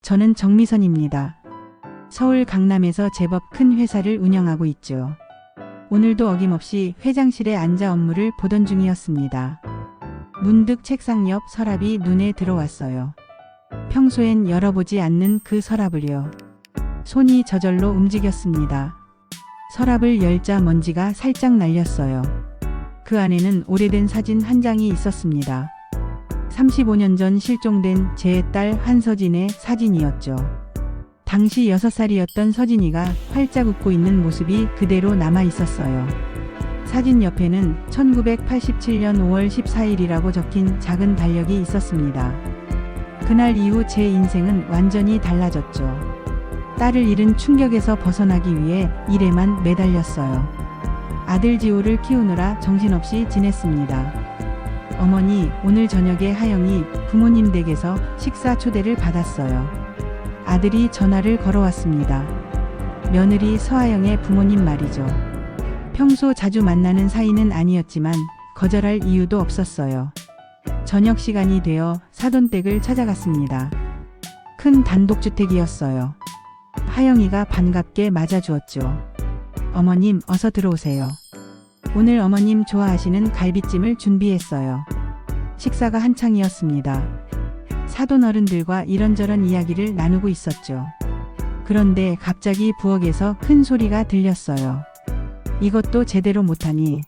저는 정미선입니다. 서울 강남에서 제법 큰 회사를 운영하고 있죠. 오늘도 어김없이 회장실에 앉아 업무를 보던 중이었습니다. 문득 책상 옆 서랍이 눈에 들어왔어요. 평소엔 열어보지 않는 그 서랍을요. 손이 저절로 움직였습니다. 서랍을 열자 먼지가 살짝 날렸어요. 그 안에는 오래된 사진 한 장이 있었습니다. 35년 전 실종된 제 딸 한서진의 사진이었죠. 당시 6살이었던 서진이가 활짝 웃고 있는 모습이 그대로 남아 있었어요. 사진 옆에는 1987년 5월 14일이라고 적힌 작은 달력이 있었습니다. 그날 이후 제 인생은 완전히 달라졌죠. 딸을 잃은 충격에서 벗어나기 위해 일에만 매달렸어요. 아들 지호를 키우느라 정신없이 지냈습니다. 어머니, 오늘 저녁에 하영이 부모님 댁에서 식사 초대를 받았어요. 아들이 전화를 걸어왔습니다. 며느리 서하영의 부모님 말이죠. 평소 자주 만나는 사이는 아니었지만 거절할 이유도 없었어요. 저녁 시간이 되어 사돈댁을 찾아갔습니다. 큰 단독주택이었어요. 하영이가 반갑게 맞아주었죠. 어머님, 어서 들어오세요. 오늘 어머님 좋아하시는 갈비찜을 준비했어요. 식사가 한창이었습니다. 사돈 어른들과 이런저런 이야기를 나누고 있었죠. 그런데 갑자기 부엌에서 큰 소리가 들렸어요. 이것도 제대로 못하니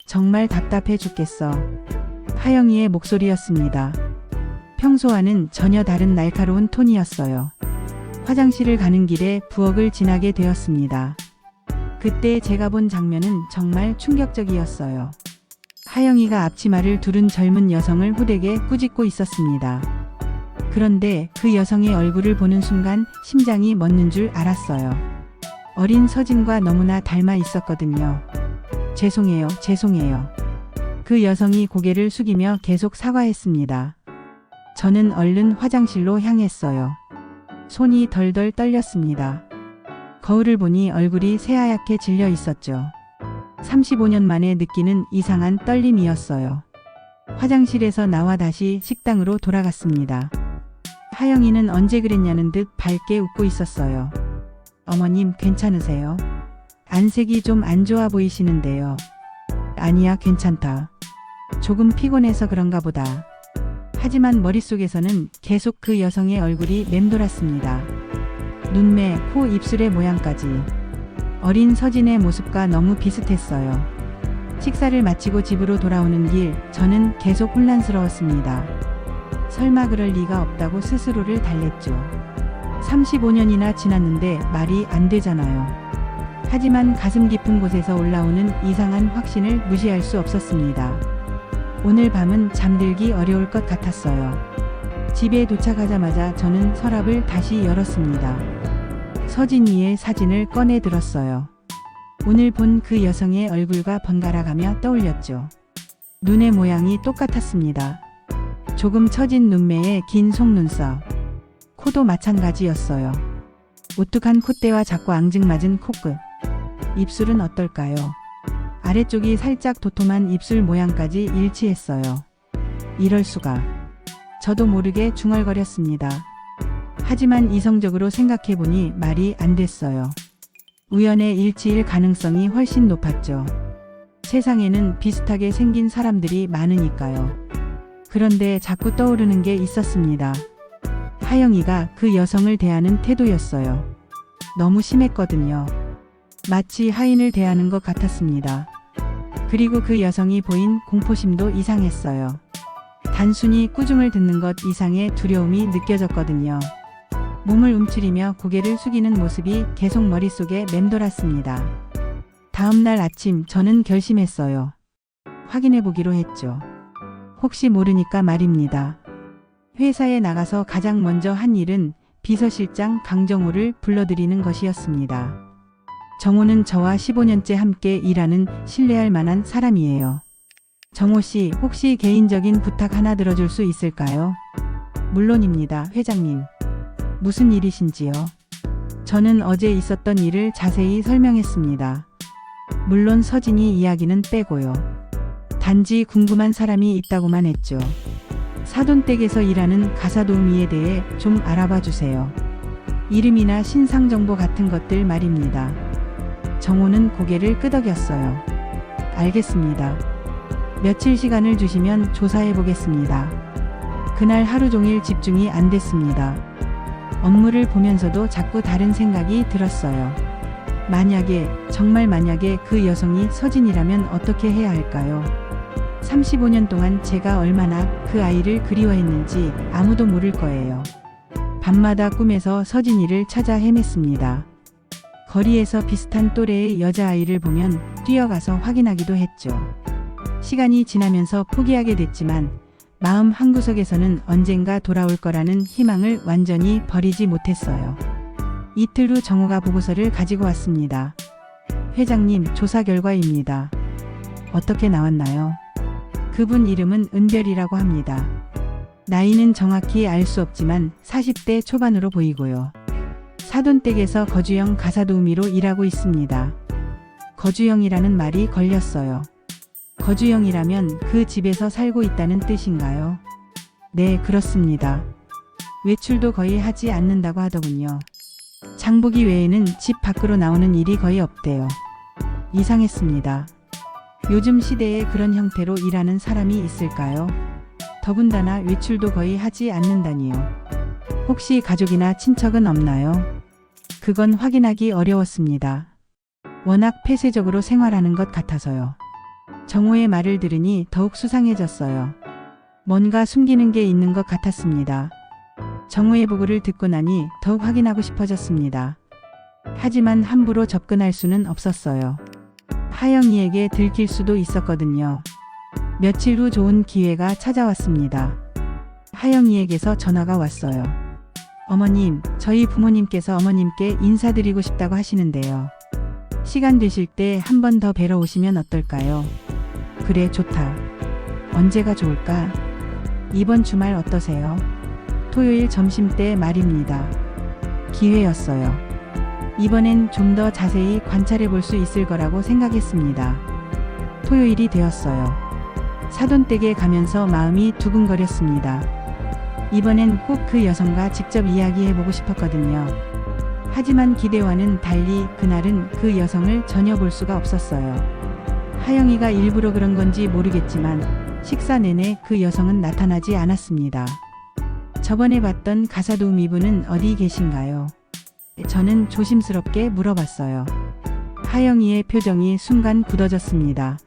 정말 답답해 죽겠어. 하영이의 목소리였습니다. 평소와는 전혀 다른 날카로운 톤이었어요. 화장실을 가는 길에 부엌을 지나게 되었습니다. 그때 제가 본 장면은 정말 충격적이었어요. 하영이가 앞치마를 두른 젊은 여성을 호되게 꾸짖고 있었습니다. 그런데 그 여성의 얼굴을 보는 순간 심장이 멎는 줄 알았어요. 어린 서진과 너무나 닮아 있었거든요. 죄송해요, 죄송해요. 그 여성이 고개를 숙이며 계속 사과했습니다. 저는 얼른 화장실로 향했어요. 손이 덜덜 떨렸습니다. 거울을 보니 얼굴이 새하얗게 질려 있었죠. 35년 만에 느끼는 이상한 떨림이었어요. 화장실에서 나와 다시 식당으로 돌아갔습니다. 하영이는 언제 그랬냐는 듯 밝게 웃고 있었어요. 어머님, 괜찮으세요? 안색이 좀 안 좋아 보이시는데요. 아니야, 괜찮다. 조금 피곤해서 그런가 보다. 하지만 머릿속에서는 계속 그 여성의 얼굴이 맴돌았습니다. 눈매, 코, 입술의 모양까지. 어린 서진의 모습과 너무 비슷했어요. 식사를 마치고 집으로 돌아오는 길, 저는 계속 혼란스러웠습니다. 설마 그럴 리가 없다고 스스로를 달랬죠. 35년이나 지났는데 말이 안 되잖아요. 하지만 가슴 깊은 곳에서 올라오는 이상한 확신을 무시할 수 없었습니다. 오늘 밤은 잠들기 어려울 것 같았어요. 집에 도착하자마자 저는 서랍을 다시 열었습니다. 서진이의 사진을 꺼내 들었어요. 오늘 본 그 여성의 얼굴과 번갈아 가며 떠올렸죠. 눈의 모양이 똑같았습니다. 조금 처진 눈매에 긴 속눈썹. 코도 마찬가지였어요. 오뚝한 콧대와 작고 앙증맞은 코끝. 입술은 어떨까요? 아래쪽이 살짝 도톰한 입술 모양까지 일치했어요. 이럴 수가. 저도 모르게 중얼거렸습니다. 하지만 이성적으로 생각해보니 말이 안 됐어요. 우연의 일치일 가능성이 훨씬 높았죠. 세상에는 비슷하게 생긴 사람들이 많으니까요. 그런데 자꾸 떠오르는 게 있었습니다. 하영이가 그 여성을 대하는 태도였어요. 너무 심했거든요. 마치 하인을 대하는 것 같았습니다. 그리고 그 여성이 보인 공포심도 이상했어요. 단순히 꾸중을 듣는 것 이상의 두려움이 느껴졌거든요. 몸을 움츠리며 고개를 숙이는 모습이 계속 머릿속에 맴돌았습니다. 다음 날 아침 저는 결심했어요. 확인해 보기로 했죠. 혹시 모르니까 말입니다. 회사에 나가서 가장 먼저 한 일은 비서실장 강정호를 불러들이는 것이었습니다. 정호는 저와 15년째 함께 일하는 신뢰할 만한 사람이에요. 정호 씨, 혹시 개인적인 부탁 하나 들어줄 수 있을까요? 물론입니다, 회장님. 무슨 일이신지요? 저는 어제 있었던 일을 자세히 설명했습니다. 물론 서진이 이야기는 빼고요. 단지 궁금한 사람이 있다고만 했죠. 사돈댁에서 일하는 가사도우미에 대해 좀 알아봐 주세요. 이름이나 신상정보 같은 것들 말입니다. 정호는 고개를 끄덕였어요. 알겠습니다. 며칠 시간을 주시면 조사해 보겠습니다. 그날 하루 종일 집중이 안 됐습니다. 업무를 보면서도 자꾸 다른 생각이 들었어요. 만약에, 정말 만약에 그 여성이 서진이라면 어떻게 해야 할까요? 35년 동안 제가 얼마나 그 아이를 그리워했는지 아무도 모를 거예요. 밤마다 꿈에서 서진이를 찾아 헤맸습니다. 거리에서 비슷한 또래의 여자아이를 보면 뛰어가서 확인하기도 했죠. 시간이 지나면서 포기하게 됐지만 마음 한구석에서는 언젠가 돌아올 거라는 희망을 완전히 버리지 못했어요. 이틀 후 정호가 보고서를 가지고 왔습니다. 회장님, 조사 결과입니다. 어떻게 나왔나요? 그분 이름은 은별이라고 합니다. 나이는 정확히 알 수 없지만 40대 초반으로 보이고요. 사돈댁에서 거주형 가사도우미로 일하고 있습니다. 거주형이라는 말이 걸렸어요. 거주형이라면 그 집에서 살고 있다는 뜻인가요? 네, 그렇습니다. 외출도 거의 하지 않는다고 하더군요. 장보기 외에는 집 밖으로 나오는 일이 거의 없대요. 이상했습니다. 요즘 시대에 그런 형태로 일하는 사람이 있을까요? 더군다나 외출도 거의 하지 않는다니요. 혹시 가족이나 친척은 없나요? 그건 확인하기 어려웠습니다. 워낙 폐쇄적으로 생활하는 것 같아서요. 정호의 말을 들으니 더욱 수상해졌어요. 뭔가 숨기는 게 있는 것 같았습니다. 정호의 보고를 듣고 나니 더욱 확인하고 싶어졌습니다. 하지만 함부로 접근할 수는 없었어요. 하영이에게 들킬 수도 있었거든요. 며칠 후 좋은 기회가 찾아왔습니다. 하영이에게서 전화가 왔어요. 어머님, 저희 부모님께서 어머님께 인사드리고 싶다고 하시는데요. 시간 되실 때 한 번 더 뵈러 오시면 어떨까요? 그래, 좋다. 언제가 좋을까? 이번 주말 어떠세요? 토요일 점심때 말입니다. 기회였어요. 이번엔 좀 더 자세히 관찰해 볼 수 있을 거라고 생각했습니다. 토요일이 되었어요. 사돈댁에 가면서 마음이 두근거렸습니다. 이번엔 꼭 그 여성과 직접 이야기해 보고 싶었거든요. 하지만 기대와는 달리 그날은 그 여성을 전혀 볼 수가 없었어요. 하영이가 일부러 그런 건지 모르겠지만 식사 내내 그 여성은 나타나지 않았습니다. 저번에 봤던 가사도우미분은 어디 계신가요? 저는 조심스럽게 물어봤어요. 하영이의 표정이 순간 굳어졌습니다.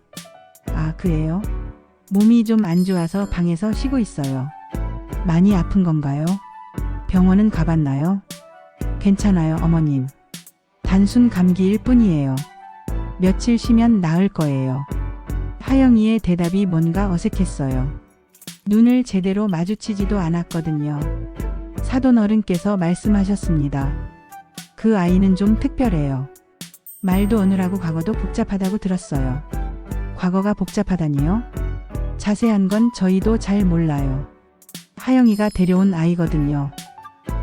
아, 그래요? 몸이 좀 안 좋아서 방에서 쉬고 있어요. 많이 아픈 건가요? 병원은 가봤나요? 괜찮아요, 어머님. 단순 감기일 뿐이에요. 며칠 쉬면 나을 거예요. 하영이의 대답이 뭔가 어색했어요. 눈을 제대로 마주치지도 않았거든요. 사돈 어른께서 말씀하셨습니다. 그 아이는 좀 특별해요. 말도 어느라고 과거도 복잡하다고 들었어요. 과거가 복잡하다니요? 자세한 건 저희도 잘 몰라요. 하영이가 데려온 아이거든요.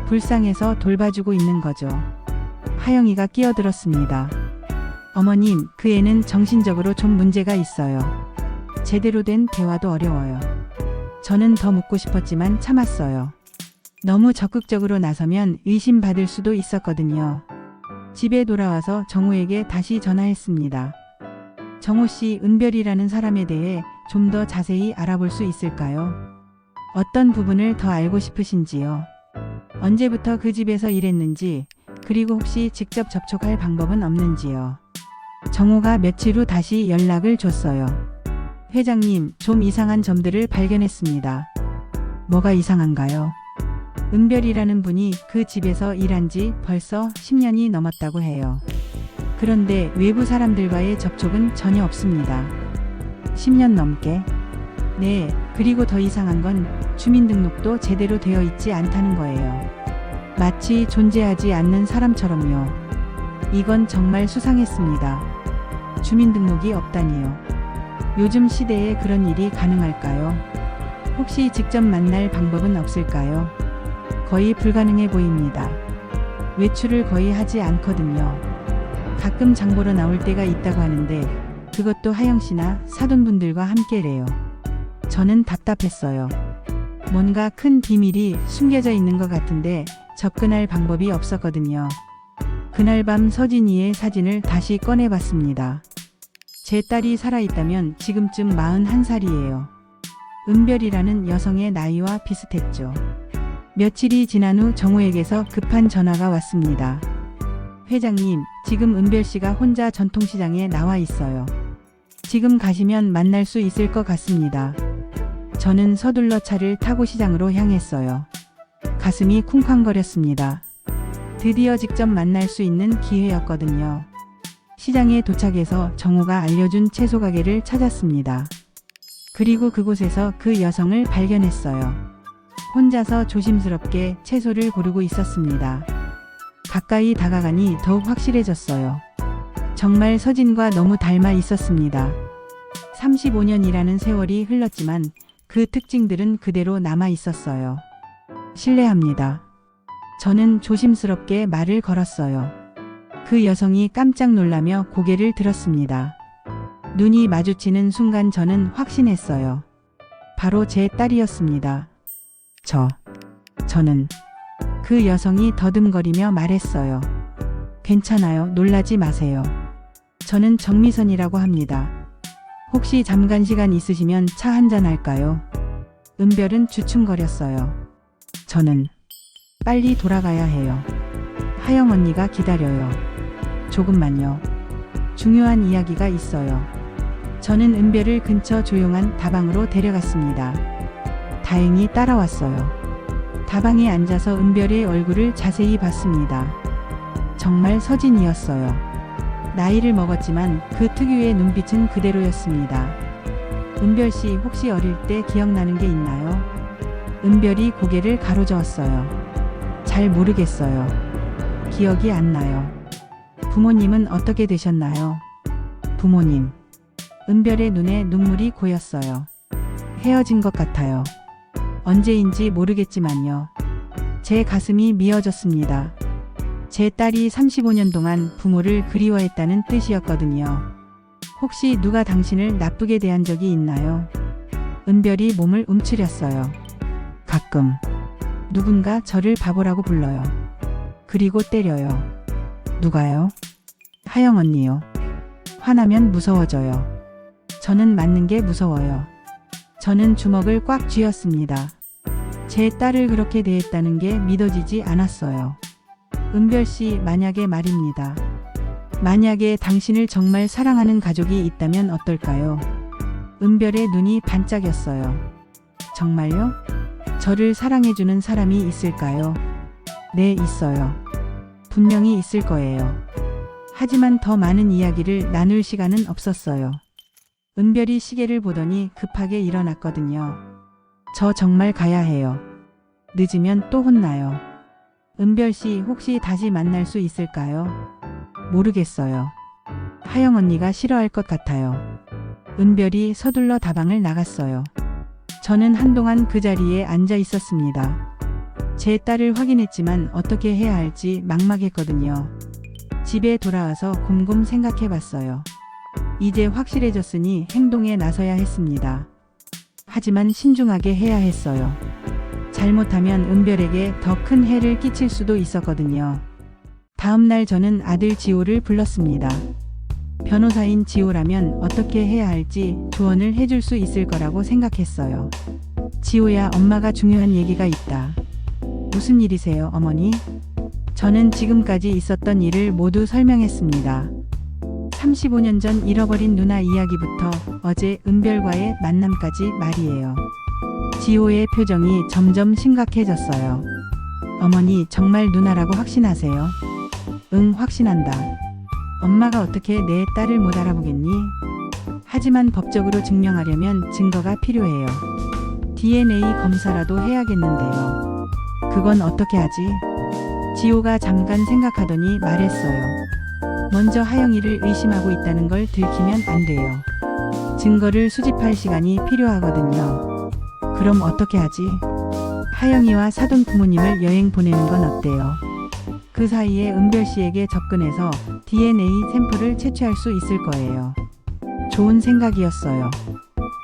불쌍해서 돌봐주고 있는 거죠. 하영이가 끼어들었습니다. 어머님, 그 애는 정신적으로 좀 문제가 있어요. 제대로 된 대화도 어려워요. 저는 더 묻고 싶었지만 참았어요. 너무 적극적으로 나서면 의심받을 수도 있었거든요. 집에 돌아와서 정호에게 다시 전화했습니다. 정호 씨, 은별이라는 사람에 대해 좀 더 자세히 알아볼 수 있을까요? 어떤 부분을 더 알고 싶으신지요? 언제부터 그 집에서 일했는지, 그리고 혹시 직접 접촉할 방법은 없는지요? 정호가 며칠 후 다시 연락을 줬어요. 회장님, 좀 이상한 점들을 발견했습니다. 뭐가 이상한가요? 은별이라는 분이 그 집에서 일한 지 벌써 10년이 넘었다고 해요. 그런데 외부 사람들과의 접촉은 전혀 없습니다. 10년 넘게? 네, 그리고 더 이상한 건 주민등록도 제대로 되어 있지 않다는 거예요. 마치 존재하지 않는 사람처럼요. 이건 정말 수상했습니다. 주민등록이 없다니요. 요즘 시대에 그런 일이 가능할까요? 혹시 직접 만날 방법은 없을까요? 거의 불가능해 보입니다. 외출을 거의 하지 않거든요. 가끔 장 보러 나올 때가 있다고 하는데 그것도 하영 씨나 사돈분들과 함께래요. 저는 답답했어요. 뭔가 큰 비밀이 숨겨져 있는 것 같은데 접근할 방법이 없었거든요. 그날 밤 서진이의 사진을 다시 꺼내봤습니다. 제 딸이 살아있다면 지금쯤 41살이에요. 은별이라는 여성의 나이와 비슷했죠. 며칠이 지난 후 정우에게서 급한 전화가 왔습니다. 회장님, 지금 은별 씨가 혼자 전통시장에 나와 있어요. 지금 가시면 만날 수 있을 것 같습니다. 저는 서둘러 차를 타고 시장으로 향했어요. 가슴이 쿵쾅거렸습니다. 드디어 직접 만날 수 있는 기회였거든요. 시장에 도착해서 정우가 알려준 채소 가게를 찾았습니다. 그리고 그곳에서 그 여성을 발견했어요. 혼자서 조심스럽게 채소를 고르고 있었습니다. 가까이 다가가니 더욱 확실해졌어요. 정말 서진과 너무 닮아 있었습니다. 35년이라는 세월이 흘렀지만 그 특징들은 그대로 남아 있었어요. 실례합니다. 저는 조심스럽게 말을 걸었어요. 그 여성이 깜짝 놀라며 고개를 들었습니다. 눈이 마주치는 순간 저는 확신했어요. 바로 제 딸이었습니다. 저는 그 여성이 더듬거리며 말했어요. 괜찮아요. 놀라지 마세요. 저는 정미선이라고 합니다. 혹시 잠깐 시간 있으시면 차 한잔 할까요? 은별은 주춤거렸어요. 저는 빨리 돌아가야 해요. 하영 언니가 기다려요. 조금만요. 중요한 이야기가 있어요. 저는 은별을 근처 조용한 다방으로 데려갔습니다. 다행히 따라왔어요. 다방에 앉아서 은별의 얼굴을 자세히 봤습니다. 정말 서진이었어요. 나이를 먹었지만 그 특유의 눈빛은 그대로였습니다. 은별 씨 혹시 어릴 때 기억나는 게 있나요? 은별이 고개를 가로저었어요. 잘 모르겠어요. 기억이 안 나요. 부모님은 어떻게 되셨나요? 부모님. 은별의 눈에 눈물이 고였어요. 헤어진 것 같아요. 언제인지 모르겠지만요. 제 가슴이 미어졌습니다. 제 딸이 35년 동안 부모를 그리워했다는 뜻이었거든요. 혹시 누가 당신을 나쁘게 대한 적이 있나요? 은별이 몸을 움츠렸어요. 가끔 누군가 저를 바보라고 불러요. 그리고 때려요. 누가요? 하영 언니요. 화나면 무서워져요. 저는 맞는 게 무서워요. 저는 주먹을 꽉 쥐었습니다. 제 딸을 그렇게 대했다는 게 믿어지지 않았어요. 은별 씨, 만약에 말입니다. 만약에 당신을 정말 사랑하는 가족이 있다면 어떨까요? 은별의 눈이 반짝였어요. 정말요? 저를 사랑해주는 사람이 있을까요? 네, 있어요. 분명히 있을 거예요. 하지만 더 많은 이야기를 나눌 시간은 없었어요. 은별이 시계를 보더니 급하게 일어났거든요. 저 정말 가야 해요. 늦으면 또 혼나요. 은별 씨 혹시 다시 만날 수 있을까요? 모르겠어요. 하영 언니가 싫어할 것 같아요. 은별이 서둘러 다방을 나갔어요. 저는 한동안 그 자리에 앉아 있었습니다. 제 딸을 확인했지만 어떻게 해야 할지 막막했거든요. 집에 돌아와서 곰곰 생각해 봤어요. 이제 확실해졌으니 행동에 나서야 했습니다. 하지만 신중하게 해야 했어요. 잘못하면 은별에게 더 큰 해를 끼칠 수도 있었거든요. 다음 날 저는 아들 지호를 불렀습니다. 변호사인 지호라면 어떻게 해야 할지 조언을 해줄 수 있을 거라고 생각했어요. 지호야, 엄마가 중요한 얘기가 있다. 무슨 일이세요, 어머니? 저는 지금까지 있었던 일을 모두 설명했습니다. 35년 전 잃어버린 누나 이야기부터 어제 은별과의 만남까지 말이에요. 지호의 표정이 점점 심각해졌어요. 어머니, 정말 누나라고 확신하세요? 응, 확신한다. 엄마가 어떻게 내 딸을 못 알아보겠니? 하지만 법적으로 증명하려면 증거가 필요해요. DNA 검사라도 해야겠는데요. 그건 어떻게 하지? 지호가 잠깐 생각하더니 말했어요. 먼저 하영이를 의심하고 있다는 걸 들키면 안 돼요. 증거를 수집할 시간이 필요하거든요. 그럼 어떻게 하지? 하영이와 사돈 부모님을 여행 보내는 건 어때요? 그 사이에 은별 씨에게 접근해서 DNA 샘플을 채취할 수 있을 거예요. 좋은 생각이었어요.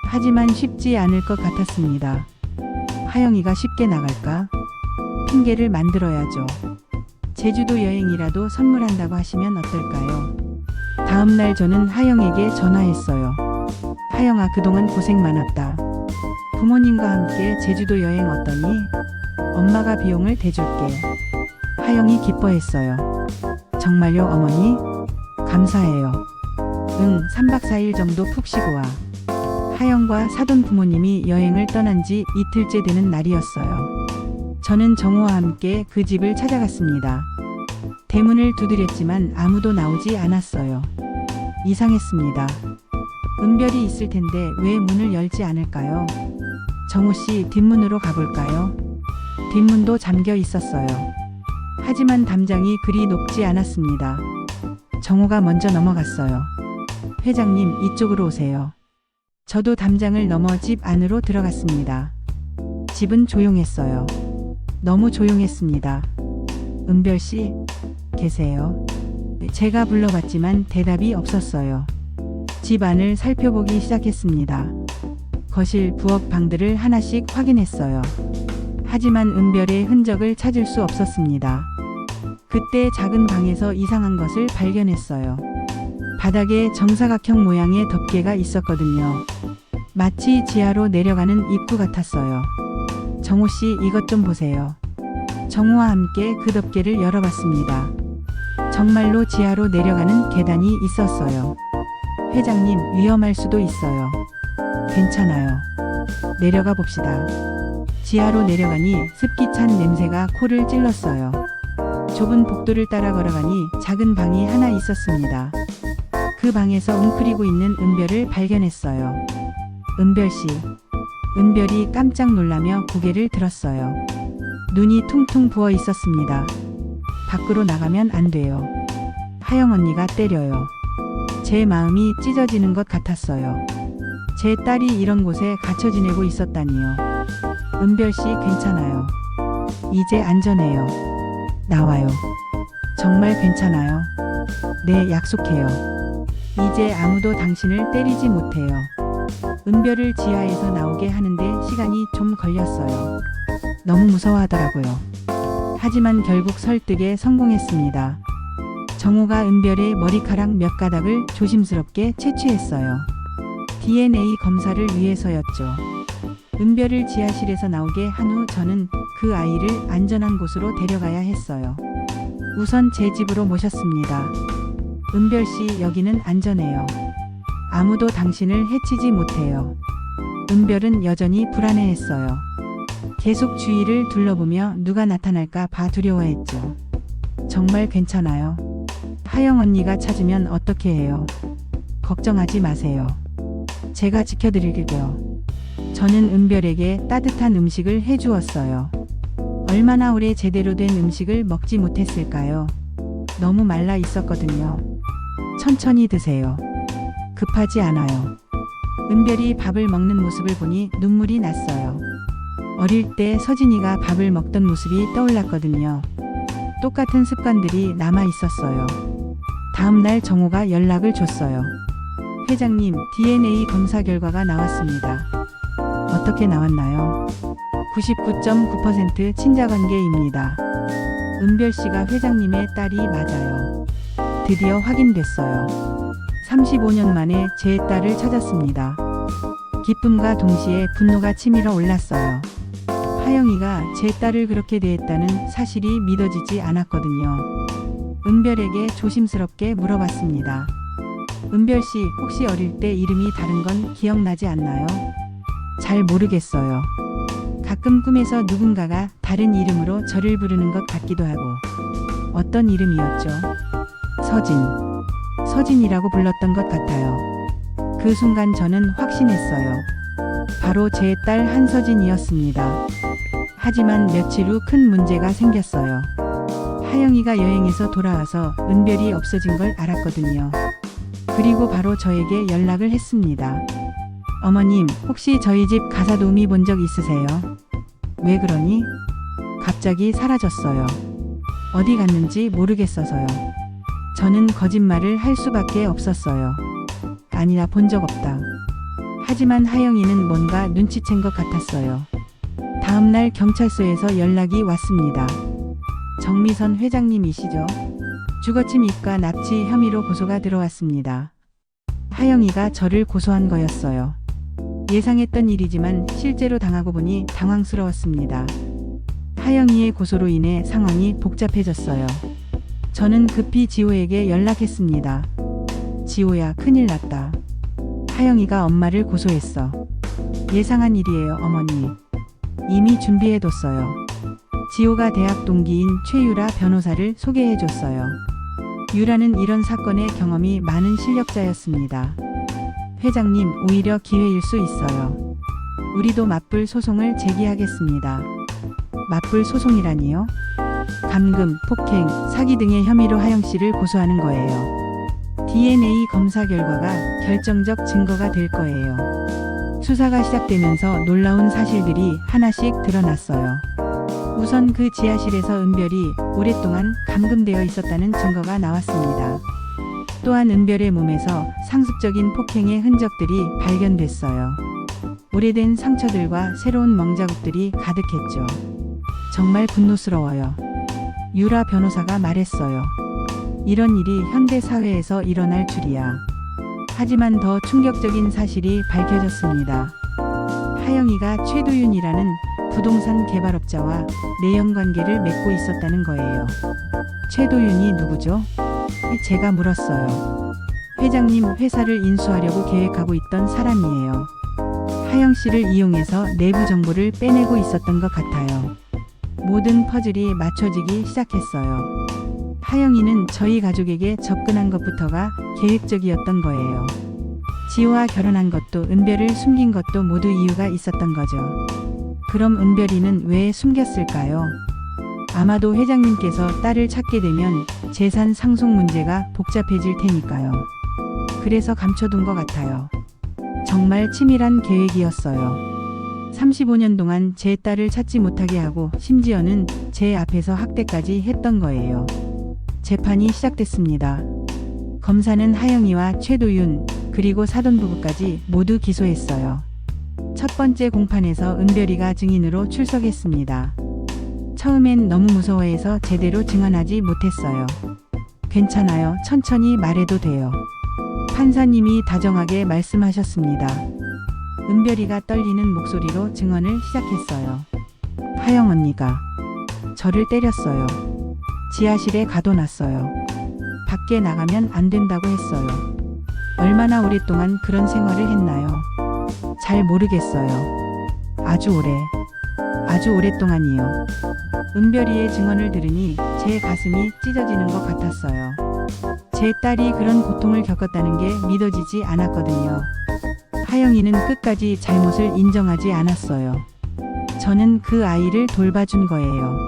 하지만 쉽지 않을 것 같았습니다. 하영이가 쉽게 나갈까? 핑계를 만들어야죠. 제주도 여행이라도 선물한다고 하시면 어떨까요? 다음날 저는 하영에게 전화했어요. 하영아, 그동안 고생 많았다. 부모님과 함께 제주도 여행 어떠니? 엄마가 비용을 대줄게. 하영이 기뻐했어요. 정말요, 어머니? 감사해요. 응, 3박 4일 정도 푹 쉬고 와. 하영과 사돈 부모님이 여행을 떠난 지 이틀째 되는 날이었어요. 저는 정호와 함께 그 집을 찾아갔습니다. 대문을 두드렸지만 아무도 나오지 않았어요. 이상했습니다. 은별이 있을 텐데 왜 문을 열지 않을까요? 정호 씨, 뒷문으로 가볼까요? 뒷문도 잠겨 있었어요. 하지만 담장이 그리 높지 않았습니다. 정호가 먼저 넘어갔어요. 회장님, 이쪽으로 오세요. 저도 담장을 넘어 집 안으로 들어갔습니다. 집은 조용했어요. 너무 조용했습니다. 은별 씨, 계세요? 제가 불러봤지만 대답이 없었어요. 집 안을 살펴보기 시작했습니다. 거실, 부엌 방들을 하나씩 확인했어요. 하지만 은별의 흔적을 찾을 수 없었습니다. 그때 작은 방에서 이상한 것을 발견했어요. 바닥에 정사각형 모양의 덮개가 있었거든요. 마치 지하로 내려가는 입구 같았어요. 정호 씨, 이것 좀 보세요. 정호와 함께 그 덮개를 열어봤습니다. 정말로 지하로 내려가는 계단이 있었어요. 회장님, 위험할 수도 있어요. 괜찮아요. 내려가 봅시다. 지하로 내려가니 습기 찬 냄새가 코를 찔렀어요. 좁은 복도를 따라 걸어가니 작은 방이 하나 있었습니다. 그 방에서 웅크리고 있는 은별을 발견했어요. 은별 씨. 은별이 깜짝 놀라며 고개를 들었어요. 눈이 퉁퉁 부어 있었습니다. 밖으로 나가면 안 돼요. 하영 언니가 때려요. 제 마음이 찢어지는 것 같았어요. 제 딸이 이런 곳에 갇혀 지내고 있었다니요. 은별 씨, 괜찮아요. 이제 안전해요. 나와요. 정말 괜찮아요. 네, 약속해요. 이제 아무도 당신을 때리지 못해요. 은별을 지하에서 나오게 하는데 시간이 좀 걸렸어요. 너무 무서워하더라고요. 하지만 결국 설득에 성공했습니다. 정호가 은별의 머리카락 몇 가닥을 조심스럽게 채취했어요. DNA 검사를 위해서였죠. 은별을 지하실에서 나오게 한 후 저는 그 아이를 안전한 곳으로 데려가야 했어요. 우선 제 집으로 모셨습니다. 은별 씨, 여기는 안전해요. 아무도 당신을 해치지 못해요. 은별은 여전히 불안해했어요. 계속 주위를 둘러보며 누가 나타날까 봐 두려워했죠. 정말 괜찮아요. 하영 언니가 찾으면 어떻게 해요? 걱정하지 마세요. 제가 지켜드릴게요. 저는 은별에게 따뜻한 음식을 해주었어요. 얼마나 오래 제대로 된 음식을 먹지 못했을까요? 너무 말라 있었거든요. 천천히 드세요. 급하지 않아요. 은별이 밥을 먹는 모습을 보니 눈물이 났어요. 어릴 때 서진이가 밥을 먹던 모습이 떠올랐거든요. 똑같은 습관들이 남아 있었어요. 다음날 정호가 연락을 줬어요. 회장님, DNA 검사 결과가 나왔습니다. 어떻게 나왔나요? 99.9% 친자관계입니다. 은별 씨가 회장님의 딸이 맞아요. 드디어 확인됐어요. 35년 만에 제 딸을 찾았습니다. 기쁨과 동시에 분노가 치밀어 올랐어요. 하영이가 제 딸을 그렇게 대했다는 사실이 믿어지지 않았거든요. 은별에게 조심스럽게 물어봤습니다. 은별 씨, 혹시 어릴 때 이름이 다른 건 기억나지 않나요? 잘 모르겠어요. 가끔 꿈에서 누군가가 다른 이름으로 저를 부르는 것 같기도 하고. 어떤 이름이었죠? 서진. 서진이라고 불렀던 것 같아요. 그 순간 저는 확신했어요. 바로 제 딸 한서진이었습니다. 하지만 며칠 후 큰 문제가 생겼어요. 하영이가 여행에서 돌아와서 은별이 없어진 걸 알았거든요. 그리고 바로 저에게 연락을 했습니다. 어머님, 혹시 저희 집 가사 도우미 본 적 있으세요? 왜 그러니? 갑자기 사라졌어요. 어디 갔는지 모르겠어서요. 저는 거짓말을 할 수밖에 없었어요. 아니나 본 적 없다. 하지만 하영이는 뭔가 눈치챈 것 같았어요. 다음날 경찰서에서 연락이 왔습니다. 정미선 회장님이시죠? 주거침 입과 납치 혐의로 고소가 들어왔습니다. 하영이가 저를 고소한 거였어요. 예상했던 일이지만 실제로 당하고 보니 당황스러웠습니다. 하영이의 고소로 인해 상황이 복잡해졌어요. 저는 급히 지호에게 연락했습니다. 지호야, 큰일 났다. 하영이가 엄마를 고소했어. 예상한 일이에요, 어머니. 이미 준비해뒀어요. 지호가 대학 동기인 최유라 변호사를 소개해줬어요. 유라는 이런 사건의 경험이 많은 실력자였습니다. 회장님, 오히려 기회일 수 있어요. 우리도 맞불 소송을 제기하겠습니다. 맞불 소송이라니요? 감금, 폭행, 사기 등의 혐의로 하영씨를 고소하는 거예요. DNA 검사 결과가 결정적 증거가 될 거예요. 수사가 시작되면서 놀라운 사실들이 하나씩 드러났어요. 우선 그 지하실에서 은별이 오랫동안 감금되어 있었다는 증거가 나왔습니다. 또한 은별의 몸에서 상습적인 폭행의 흔적들이 발견됐어요. 오래된 상처들과 새로운 멍자국들이 가득했죠. 정말 분노스러워요. 유라 변호사가 말했어요. 이런 일이 현대 사회에서 일어날 줄이야. 하지만 더 충격적인 사실이 밝혀졌습니다. 하영이가 최도윤이라는 부동산 개발업자와 내연 관계를 맺고 있었다는 거예요. 최도윤이 누구죠? 제가 물었어요. 회장님 회사를 인수하려고 계획하고 있던 사람이에요. 하영 씨를 이용해서 내부 정보를 빼내고 있었던 것 같아요. 모든 퍼즐이 맞춰지기 시작했어요. 하영이는 저희 가족에게 접근한 것부터가 계획적이었던 거예요. 지호와 결혼한 것도 은별을 숨긴 것도 모두 이유가 있었던 거죠. 그럼 은별이는 왜 숨겼을까요? 아마도 회장님께서 딸을 찾게 되면 재산 상속 문제가 복잡해질 테니까요. 그래서 감춰둔 것 같아요. 정말 치밀한 계획이었어요. 35년 동안 제 딸을 찾지 못하게 하고 심지어는 제 앞에서 학대까지 했던 거예요. 재판이 시작됐습니다. 검사는 하영이와 최도윤 그리고 사돈 부부까지 모두 기소했어요. 첫 번째 공판에서 은별이가 증인으로 출석했습니다. 처음엔 너무 무서워해서 제대로 증언하지 못했어요. 괜찮아요. 천천히 말해도 돼요. 판사님이 다정하게 말씀하셨습니다. 은별이가 떨리는 목소리로 증언을 시작했어요. 하영 언니가 저를 때렸어요. 지하실에 가둬놨어요. 밖에 나가면 안 된다고 했어요. 얼마나 오랫동안 그런 생활을 했나요? 잘 모르겠어요. 아주 오랫동안이요. 은별이의 증언을 들으니 제 가슴이 찢어지는 것 같았어요. 제 딸이 그런 고통을 겪었다는 게 믿어지지 않았거든요. 하영이는 끝까지 잘못을 인정하지 않았어요. 저는 그 아이를 돌봐준 거예요.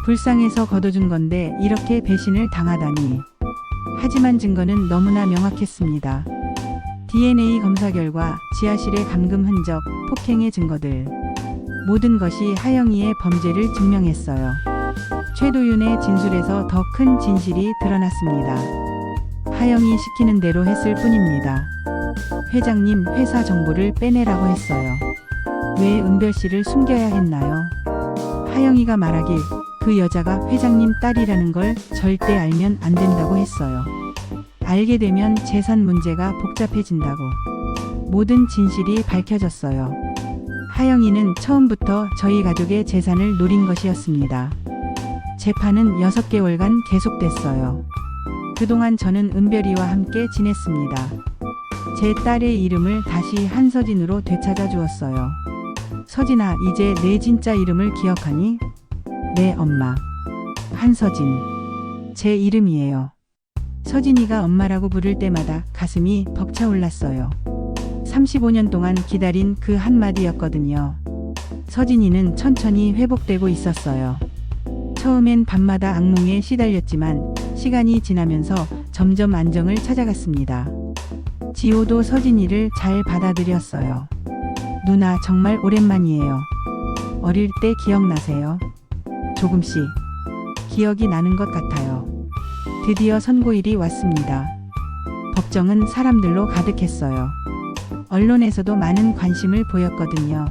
불쌍해서 걷어준 건데 이렇게 배신을 당하다니. 하지만 증거는 너무나 명확했습니다. DNA 검사 결과, 지하실의 감금 흔적, 폭행의 증거들. 모든 것이 하영이의 범죄를 증명했어요. 최도윤의 진술에서 더 큰 진실이 드러났습니다. 하영이 시키는 대로 했을 뿐입니다. 회장님 회사 정보를 빼내라고 했어요. 왜 은별 씨를 숨겨야 했나요? 하영이가 말하길 그 여자가 회장님 딸이라는 걸 절대 알면 안 된다고 했어요. 알게 되면 재산 문제가 복잡해진다고. 모든 진실이 밝혀졌어요. 하영이는 처음부터 저희 가족의 재산을 노린 것이었습니다. 재판은 6개월간 계속됐어요. 그동안 저는 은별이와 함께 지냈습니다. 제 딸의 이름을 다시 한서진으로 되찾아 주었어요. 서진아, 이제 내 진짜 이름을 기억하니? 네, 엄마. 한서진. 제 이름이에요. 서진이가 엄마라고 부를 때마다 가슴이 벅차올랐어요. 35년 동안 기다린 그 한마디였거든요. 서진이는 천천히 회복되고 있었어요. 처음엔 밤마다 악몽에 시달렸지만 시간이 지나면서 점점 안정을 찾아갔습니다. 지호도 서진이를 잘 받아들였어요. 누나 정말 오랜만이에요. 어릴 때 기억나세요? 조금씩 기억이 나는 것 같아요. 드디어 선고일이 왔습니다. 법정은 사람들로 가득했어요. 언론에서도 많은 관심을 보였거든요.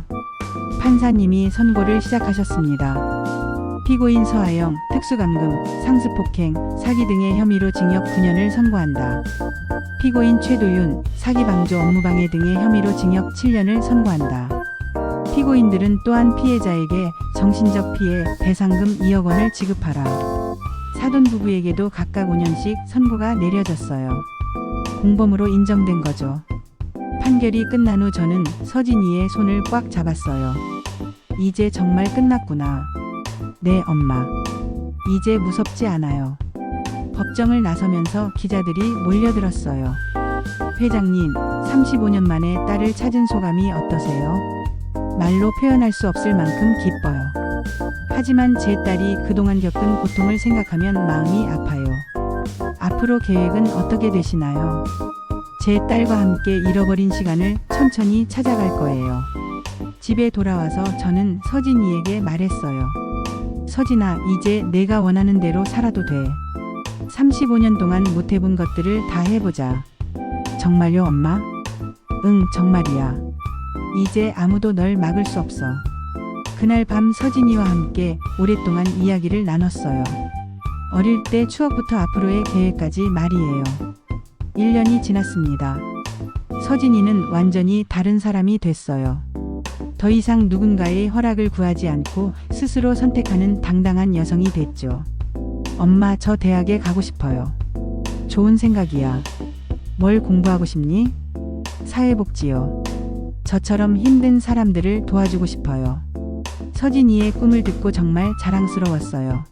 판사님이 선고를 시작하셨습니다. 피고인 서하영 특수감금, 상습폭행, 사기 등의 혐의로 징역 9년을 선고한다. 피고인 최도윤 사기방조 업무방해 등의 혐의로 징역 7년을 선고한다. 피고인들은 또한 피해자에게 정신적 피해 배상금 2억 원을 지급하라. 사돈 부부에게도 각각 5년씩 선고가 내려졌어요. 공범으로 인정된 거죠. 판결이 끝난 후 저는 서진이의 손을 꽉 잡았어요. 이제 정말 끝났구나. 네, 엄마. 이제 무섭지 않아요. 법정을 나서면서 기자들이 몰려들었어요. 회장님, 35년 만에 딸을 찾은 소감이 어떠세요? 말로 표현할 수 없을 만큼 기뻐요. 하지만 제 딸이 그동안 겪은 고통을 생각하면 마음이 아파요. 앞으로 계획은 어떻게 되시나요? 제 딸과 함께 잃어버린 시간을 천천히 찾아갈 거예요. 집에 돌아와서 저는 서진이에게 말했어요. 서진아, 이제 내가 원하는 대로 살아도 돼. 35년 동안 못 해본 것들을 다 해보자. 정말요, 엄마? 응, 정말이야. 이제 아무도 널 막을 수 없어. 그날 밤 서진이와 함께 오랫동안 이야기를 나눴어요. 어릴 때 추억부터 앞으로의 계획까지 말이에요. 1년이 지났습니다. 서진이는 완전히 다른 사람이 됐어요. 더 이상 누군가의 허락을 구하지 않고 스스로 선택하는 당당한 여성이 됐죠. 엄마, 저 대학에 가고 싶어요. 좋은 생각이야. 뭘 공부하고 싶니? 사회복지요. 저처럼 힘든 사람들을 도와주고 싶어요. 서진이의 꿈을 듣고 정말 자랑스러웠어요.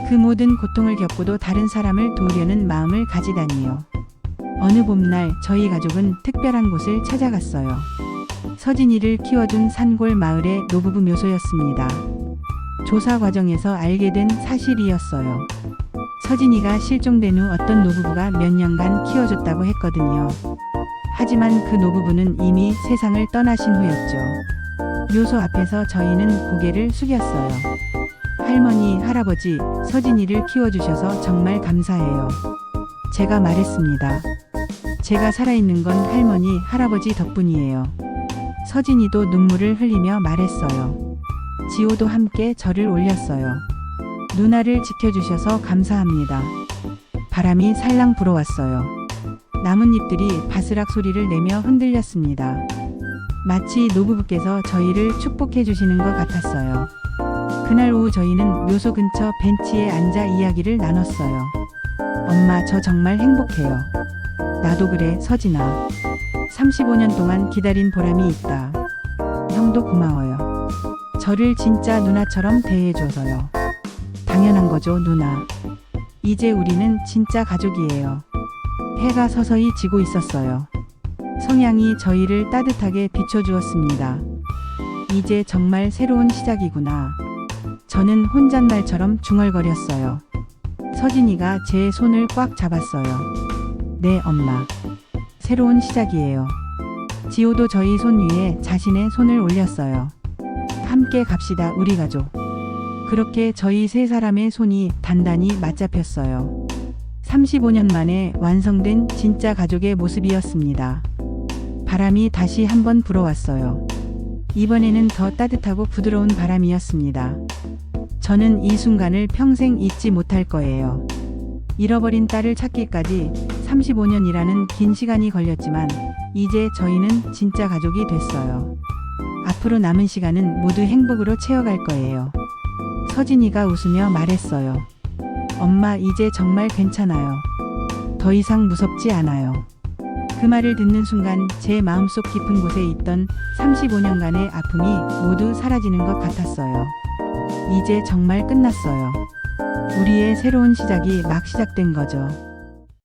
그 모든 고통을 겪고도 다른 사람을 도우려는 마음을 가지다니요. 어느 봄날 저희 가족은 특별한 곳을 찾아갔어요. 서진이를 키워준 산골 마을의 노부부 묘소였습니다. 조사 과정에서 알게 된 사실이었어요. 서진이가 실종된 후 어떤 노부부가 몇 년간 키워줬다고 했거든요. 하지만 그 노부부는 이미 세상을 떠나신 후였죠. 묘소 앞에서 저희는 고개를 숙였어요. 할머니, 할아버지, 서진이를 키워주셔서 정말 감사해요. 제가 말했습니다. 제가 살아있는 건 할머니, 할아버지 덕분이에요. 서진이도 눈물을 흘리며 말했어요. 지호도 함께 절을 올렸어요. 누나를 지켜주셔서 감사합니다. 바람이 살랑 불어왔어요. 나뭇잎들이 바스락 소리를 내며 흔들렸습니다. 마치 노부부께서 저희를 축복해 주시는 것 같았어요. 그날 오후 저희는 묘소 근처 벤치에 앉아 이야기를 나눴어요. 엄마, 저 정말 행복해요. 나도 그래, 서진아. 35년 동안 기다린 보람이 있다. 형도 고마워요. 저를 진짜 누나처럼 대해줘서요. 당연한 거죠, 누나. 이제 우리는 진짜 가족이에요. 해가 서서히 지고 있었어요. 성향이 저희를 따뜻하게 비춰주었습니다. 이제 정말 새로운 시작이구나. 저는 혼잣말처럼 중얼거렸어요. 서진이가 제 손을 꽉 잡았어요. 네, 엄마. 새로운 시작이에요. 지호도 저희 손 위에 자신의 손을 올렸어요. 함께 갑시다, 우리 가족. 그렇게 저희 세 사람의 손이 단단히 맞잡혔어요. 35년 만에 완성된 진짜 가족의 모습이었습니다. 바람이 다시 한번 불어왔어요. 이번에는 더 따뜻하고 부드러운 바람이었습니다. 저는 이 순간을 평생 잊지 못할 거예요. 잃어버린 딸을 찾기까지 35년이라는 긴 시간이 걸렸지만 이제 저희는 진짜 가족이 됐어요. 앞으로 남은 시간은 모두 행복으로 채워갈 거예요. 서진이가 웃으며 말했어요. 엄마, 이제 정말 괜찮아요. 더 이상 무섭지 않아요. 그 말을 듣는 순간 제 마음속 깊은 곳에 있던 35년간의 아픔이 모두 사라지는 것 같았어요. 이제 정말 끝났어요. 우리의 새로운 시작이 막 시작된 거죠.